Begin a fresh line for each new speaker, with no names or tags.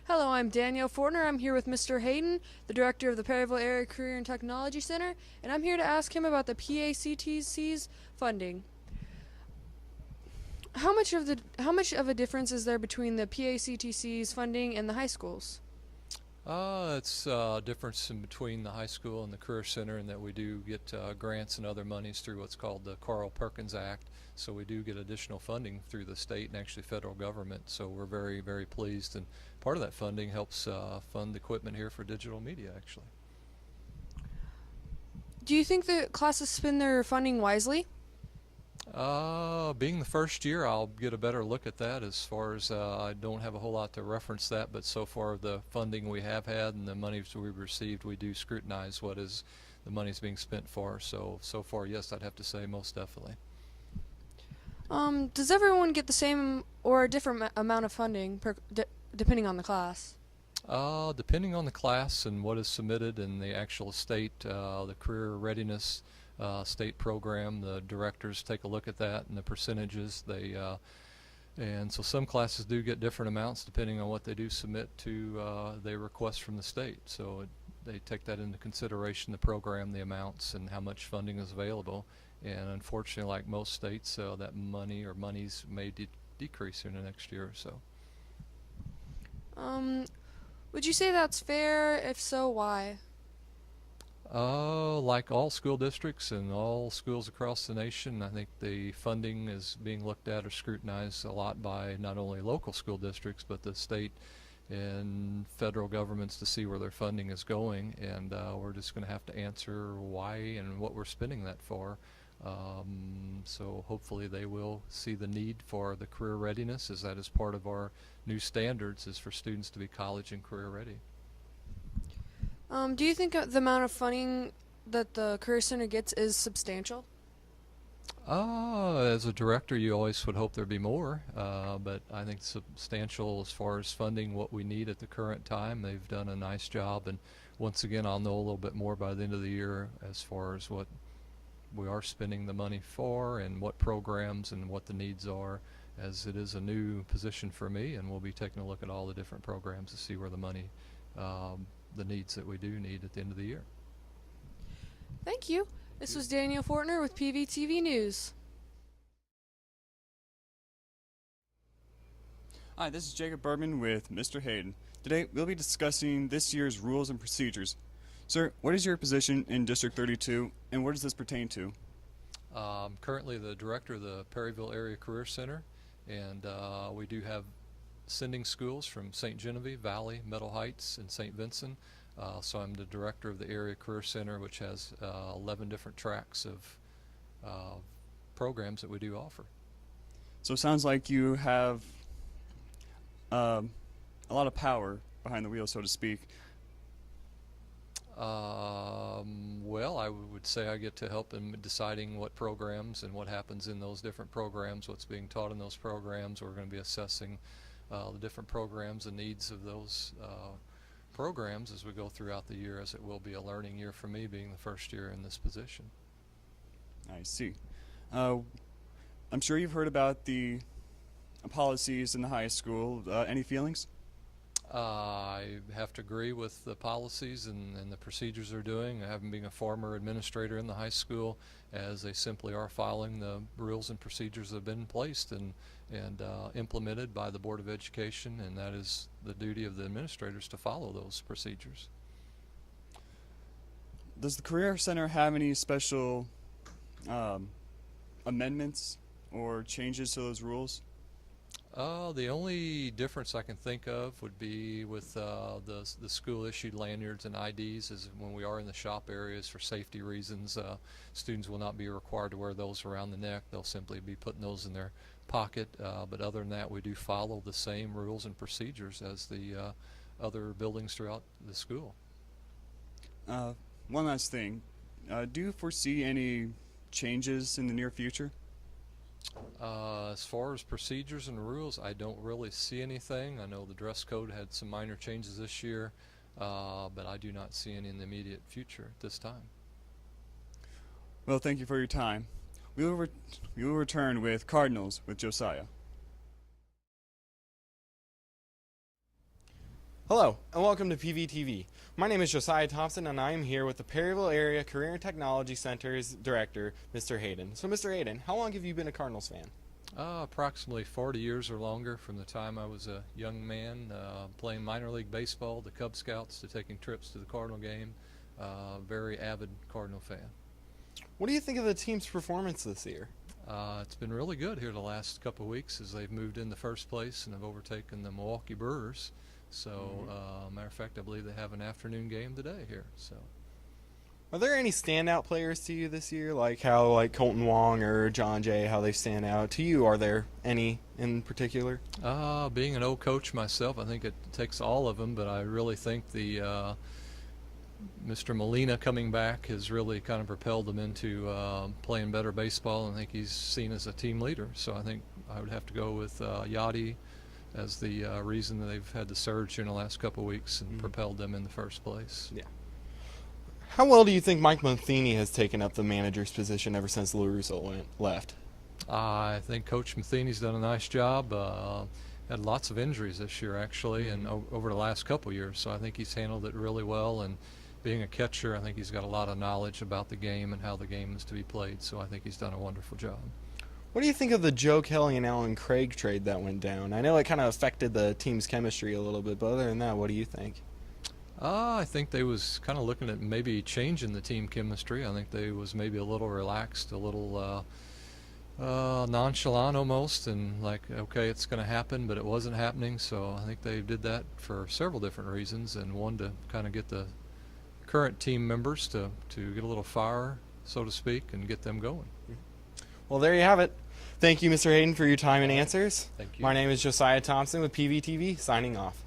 Hello, I'm Danielle Fortner. I'm here with Mr. Hayden, the director of the Perryville Area Career and Technology Center, and I'm here to ask him about the PACTC's funding. How much of a difference is there between the PACTC's funding and the high schools?
It's a difference in between the high school and the Career Center in that we do get grants and other monies through what's called the Carl Perkins Act. So we do get additional funding through the state and actually federal government. So we're very, very pleased. And part of that funding helps fund equipment here for digital media, actually.
Do you think that classes spend their funding wisely?
Being the first year, I'll get a better look at that as far as I don't have a whole lot to reference that, but so far the funding we have had and the monies we've received, we do scrutinize what is the money's being spent for. So far, yes, I'd have to say most definitely.
Does everyone get the same or a different amount of funding depending on the class?
Depending on the class and what is submitted in the actual state, the career readiness state program, the directors take a look at that and the percentages. And so some classes do get different amounts depending on what they do submit to they request from the state. So they take that into consideration, the program, the amounts, and how much funding is available. And unfortunately, like most states, that money or monies may decrease in the next year or so.
Um, would you say that's fair? If so, why?
Like all school districts and all schools across the nation, I think the funding is being looked at or scrutinized a lot by not only local school districts but the state and federal governments to see where their funding is going, and we're just going to have to answer why and what we're spending that for. So hopefully they will see the need for the career readiness, as that is part of our new standards, is for students to be college and career ready.
Do you think the amount of funding that the Career Center gets is substantial?
As a director, you always would hope there'd be more, but I think substantial as far as funding what we need at the current time. They've done a nice job, and once again, I'll know a little bit more by the end of the year as far as what we are spending the money for and what programs and what the needs are, as it is a new position for me, and we'll be taking a look at all the different programs to see where the money, the needs that we do need at the end of the year.
Thank you. This was Danielle Fortner with PVTV News.
Hi, this is Jacob Bergman with Mr. Hayden. Today, we'll be discussing this year's rules and procedures. Sir, what is your position in District 32, and what does this pertain to?
I'm currently the director of the Perryville Area Career Center, and we do have sending schools from St. Genevieve, Valley, Meadow Heights, and St. Vincent. So I'm the director of the Area Career Center, which has 11 different tracks of programs that we do offer.
So it sounds like you have a lot of power behind the wheel, so to speak.
Well, I would say I get to help in deciding what programs and what happens in those different programs, what's being taught in those programs. We're going to be assessing the different programs and needs of those programs as we go throughout the year, as it will be a learning year for me being the first year in this position.
I see. I'm sure you've heard about the policies in the high school. Any feelings?
I have to agree with the policies and the procedures they're doing. Having been a former administrator in the high school, as they simply are following the rules and procedures that have been placed and implemented by the Board of Education, and that is the duty of the administrators to follow those procedures.
Does the Career Center have any special amendments or changes to those rules?
The only difference I can think of would be with the school-issued lanyards and IDs, is when we are in the shop areas for safety reasons. Students will not be required to wear those around the neck. They'll simply be putting those in their pocket. But other than that, we do follow the same rules and procedures as the other buildings throughout the school.
One last thing. Do you foresee any changes in the near future?
As far as procedures and rules, I don't really see anything. I know the dress code had some minor changes this year, but I do not see any in the immediate future at this time.
Well, thank you for your time. We will return with Cardinals with Josiah.
Hello, and welcome to PVTV. My name is Josiah Thompson, and I am here with the Perryville Area Career and Technology Center's director, Mr. Hayden. So, Mr. Hayden, how long have you been a Cardinals fan?
Approximately 40 years or longer, from the time I was a young man playing minor league baseball, the Cub Scouts, to taking trips to the Cardinal game. Very avid Cardinal fan.
What do you think of the team's performance this year?
It's been really good here the last couple of weeks as they've moved into first place and have overtaken the Milwaukee Brewers. So, matter of fact, I believe they have an afternoon game today here. So,
Are there any standout players to you this year, like how Colton Wong or John Jay, how they stand out to you? Are there any in particular?
being an old coach myself, I think it takes all of them, but I really think the Mr. Molina coming back has really kind of propelled them into playing better baseball, and I think he's seen as a team leader. So I think I would have to go with Yachty as the reason that they've had the surge in the last couple of weeks and propelled them in the first place.
Yeah. How well do you think Mike Matheny has taken up the manager's position ever since Lou Russo left?
I think Coach Matheny's done a nice job. Had lots of injuries this year, actually, and over the last couple of years. So I think he's handled it really well. And being a catcher, I think he's got a lot of knowledge about the game and how the game is to be played. So I think he's done a wonderful job.
What do you think of the Joe Kelly and Alan Craig trade that went down? I know it kind of affected the team's chemistry a little bit, but other than that, what do you think?
I think they was kind of looking at maybe changing the team chemistry. I think they was maybe a little relaxed, a little nonchalant almost, and like, okay, it's going to happen, but it wasn't happening. So I think they did that for several different reasons, and one to kind of get the current team members to get a little fire, so to speak, and get them going.
Well, there you have it. Thank you, Mr. Hayden, for your time and answers.
Thank you.
My name is Josiah Thompson with PVTV, signing off.